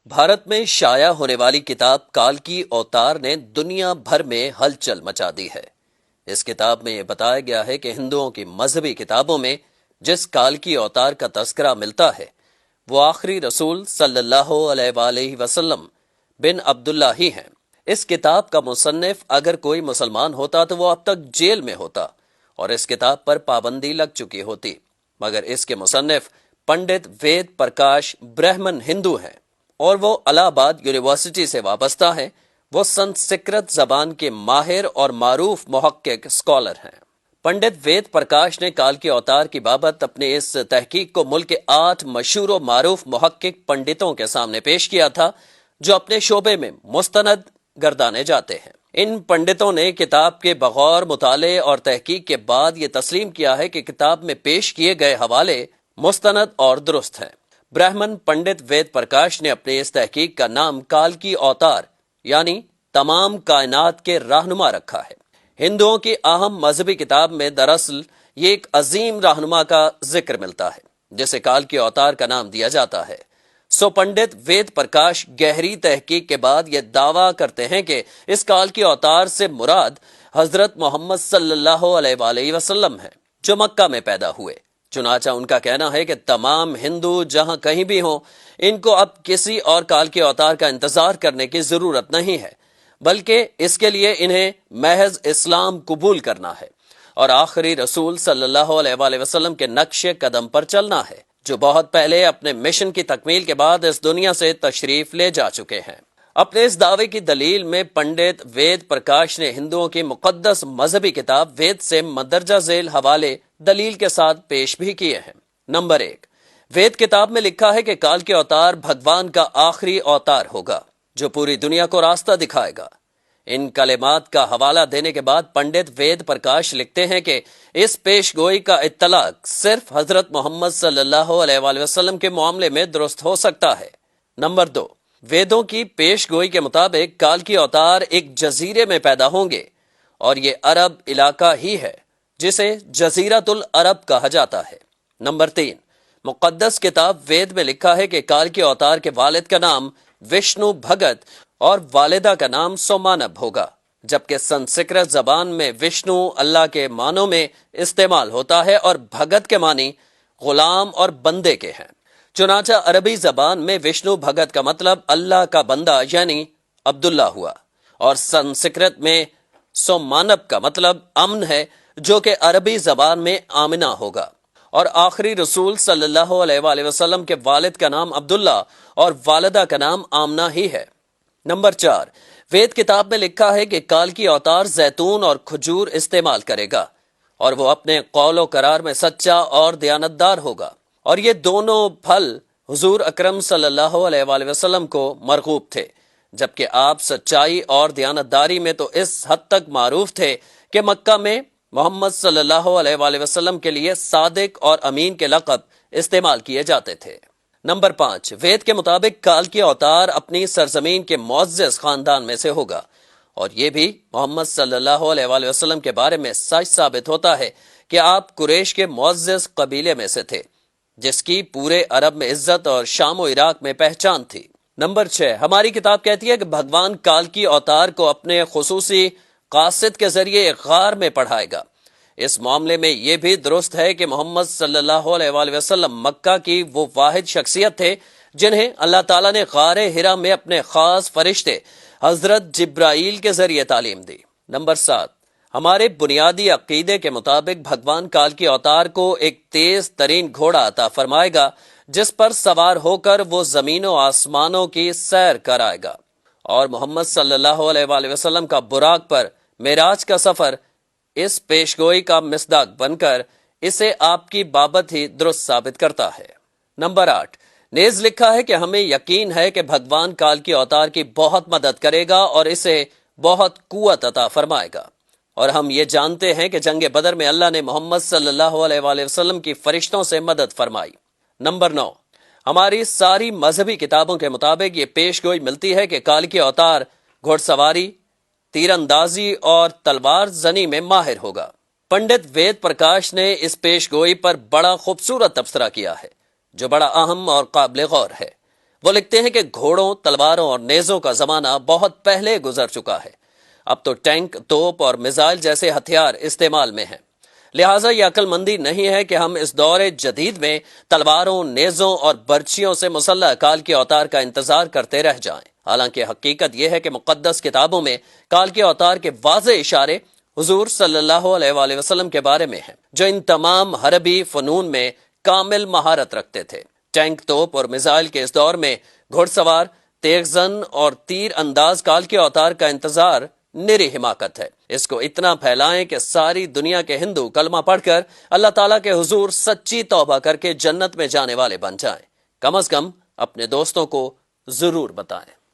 بھارت میں شائع ہونے والی کتاب کال کی اوتار نے دنیا بھر میں ہلچل مچا دی ہے۔ اس کتاب میں یہ بتایا گیا ہے کہ ہندوؤں کی مذہبی کتابوں میں جس کال کی اوتار کا تذکرہ ملتا ہے وہ آخری رسول صلی اللہ علیہ وآلہ وسلم بن عبداللہ ہی ہیں۔ اس کتاب کا مصنف اگر کوئی مسلمان ہوتا تو وہ اب تک جیل میں ہوتا اور اس کتاب پر پابندی لگ چکی ہوتی، مگر اس کے مصنف پنڈت وید پرکاش برہمن ہندو ہیں اور وہ الہ آباد یونیورسٹی سے وابستہ ہیں۔ وہ سنسکرت زبان کے ماہر اور معروف محقق اسکالر ہیں۔ پنڈت وید پرکاش نے کال کے اوتار کی بابت اپنے اس تحقیق کو ملک کے 8 مشہور و معروف محقق پنڈتوں کے سامنے پیش کیا تھا جو اپنے شعبے میں مستند گردانے جاتے ہیں۔ ان پنڈتوں نے کتاب کے بغور مطالعے اور تحقیق کے بعد یہ تسلیم کیا ہے کہ کتاب میں پیش کیے گئے حوالے مستند اور درست ہیں۔ برہمن پنڈت وید پرکاش نے اپنے اس تحقیق کا نام کال کی اوتار یعنی تمام کائنات کے رہنما رکھا ہے۔ ہندوؤں کی اہم مذہبی کتاب میں دراصل یہ ایک عظیم رہنما کا ذکر ملتا ہے جسے کال کی اوتار کا نام دیا جاتا ہے۔ سو پنڈت وید پرکاش گہری تحقیق کے بعد یہ دعویٰ کرتے ہیں کہ اس کال کی اوتار سے مراد حضرت محمد صلی اللہ علیہ وآلہ وسلم ہے جو مکہ میں پیدا ہوئے۔ چنانچہ ان کا کہنا ہے کہ تمام ہندو جہاں کہیں بھی ہوں ان کو اب کسی اور کال کے اوتار کا انتظار کرنے کی ضرورت نہیں ہے، بلکہ اس کے لیے انہیں محض اسلام قبول کرنا ہے اور آخری رسول صلی اللہ علیہ وآلہ وسلم کے نقش قدم پر چلنا ہے جو بہت پہلے اپنے مشن کی تکمیل کے بعد اس دنیا سے تشریف لے جا چکے ہیں۔ اپنے اس دعوے کی دلیل میں پنڈت وید پرکاش نے ہندوؤں کی مقدس مذہبی کتاب وید سے مندرجہ ذیل حوالے دلیل کے ساتھ پیش بھی کیے ہیں۔ نمبر 1، وید کتاب میں لکھا ہے کہ کال کے اوتار بھگوان کا آخری اوتار ہوگا جو پوری دنیا کو راستہ دکھائے گا۔ ان کلمات کا حوالہ دینے کے بعد پنڈت وید پرکاش لکھتے ہیں کہ اس پیش گوئی کا اطلاق صرف حضرت محمد صلی اللہ علیہ وآلہ وسلم کے معاملے میں درست ہو سکتا ہے۔ نمبر 2، ویدوں کی پیش گوئی کے مطابق کال کی اوتار ایک جزیرے میں پیدا ہوں گے اور یہ عرب علاقہ ہی ہے جسے جزیرۃ العرب کہا جاتا ہے۔ نمبر 3، مقدس کتاب وید میں لکھا ہے کہ کال کے اوتار کے والد کا نام وشنو بھگت اور والدہ کا نام سومانب ہوگا، جبکہ سنسکرت زبان میں وشنو اللہ کے معنوں میں استعمال ہوتا ہے اور بھگت کے معنی غلام اور بندے کے ہیں۔ چنانچہ عربی زبان میں وشنو بھگت کا مطلب اللہ کا بندہ یعنی عبداللہ ہوا اور سنسکرت میں سومانب کا مطلب امن ہے جو کہ عربی زبان میں آمنہ ہوگا، اور آخری رسول صلی اللہ علیہ وآلہ وسلم کے والد کا نام عبداللہ اور والدہ کا نام آمنہ ہی ہے۔ نمبر 4، وید کتاب میں لکھا ہے کہ کال کی اوتار زیتون اور کھجور استعمال کرے گا اور وہ اپنے قول و قرار میں سچا اور دیانتدار ہوگا، اور یہ دونوں پھل حضور اکرم صلی اللہ علیہ وآلہ وسلم کو مرغوب تھے، جبکہ آپ سچائی اور دیانتداری میں تو اس حد تک معروف تھے کہ مکہ میں محمد صلی اللہ علیہ وآلہ وسلم کے لیے صادق اور امین کے لقب استعمال کیے جاتے تھے۔ نمبر 5، وید کے مطابق کال کی اوتار اپنی سرزمین کے معزز خاندان میں سے ہوگا، اور یہ بھی محمد صلی اللہ علیہ وآلہ وسلم کے بارے میں سچ ثابت ہوتا ہے کہ آپ قریش کے معزز قبیلے میں سے تھے جس کی پورے عرب میں عزت اور شام و عراق میں پہچان تھی۔ نمبر 6، ہماری کتاب کہتی ہے کہ بھگوان کال کی اوتار کو اپنے خصوصی قاصد کے ذریعے ایک غار میں پڑھائے گا۔ اس معاملے میں یہ بھی درست ہے کہ محمد صلی اللہ علیہ وآلہ وسلم مکہ کی وہ واحد شخصیت تھے جنہیں اللہ تعالیٰ نے غار حرا میں اپنے خاص فرشتے حضرت جبرائیل کے ذریعے تعلیم دی۔ نمبر 7، ہمارے بنیادی عقیدے کے مطابق بھگوان کال کی اوتار کو ایک تیز ترین گھوڑا عطا فرمائے گا جس پر سوار ہو کر وہ زمین و آسمانوں کی سیر کرائے گا، اور محمد صلی اللہ علیہ وآلہ وسلم کا براق پر معراج کا سفر اس پیشگوئی کا مصداق بن کر اسے آپ کی بابت ہی درست ثابت کرتا ہے۔ نمبر 8، نیز لکھا ہے کہ ہمیں یقین ہے کہ بھگوان کال کی اوتار کی بہت مدد کرے گا اور اسے بہت قوت عطا فرمائے گا، اور ہم یہ جانتے ہیں کہ جنگ بدر میں اللہ نے محمد صلی اللہ علیہ وآلہ وسلم کی فرشتوں سے مدد فرمائی۔ نمبر 9، ہماری ساری مذہبی کتابوں کے مطابق یہ پیش گوئی ملتی ہے کہ کال کی اوتار گھوڑ سواری، تیر اندازی اور تلوار زنی میں ماہر ہوگا۔ پنڈت وید پرکاش نے اس پیش گوئی پر بڑا خوبصورت تبصرہ کیا ہے جو بڑا اہم اور قابل غور ہے۔ وہ لکھتے ہیں کہ گھوڑوں، تلواروں اور نیزوں کا زمانہ بہت پہلے گزر چکا ہے۔ اب تو ٹینک، توپ اور میزائل جیسے ہتھیار استعمال میں ہیں۔ لہٰذا یہ عقل مندی نہیں ہے کہ ہم اس دور جدید میں تلواروں، نیزوں اور برچھیوں سے مسلح کال کے اوتار کا انتظار کرتے رہ جائیں۔ حالانکہ حقیقت یہ ہے کہ مقدس کتابوں میں کال کے اوتار کے واضح اشارے حضور صلی اللہ علیہ وآلہ وسلم کے بارے میں ہیں، جو ان تمام حربی فنون میں کامل مہارت رکھتے تھے۔ ٹینک، توپ اور میزائل کے اس دور میں گھڑ سوار، تیز زن اور تیر انداز کال کے اوتار کا انتظار نری حماقت ہے۔ اس کو اتنا پھیلائیں کہ ساری دنیا کے ہندو کلمہ پڑھ کر اللہ تعالیٰ کے حضور سچی توبہ کر کے جنت میں جانے والے بن جائیں۔ کم از کم اپنے دوستوں کو ضرور بتائیں۔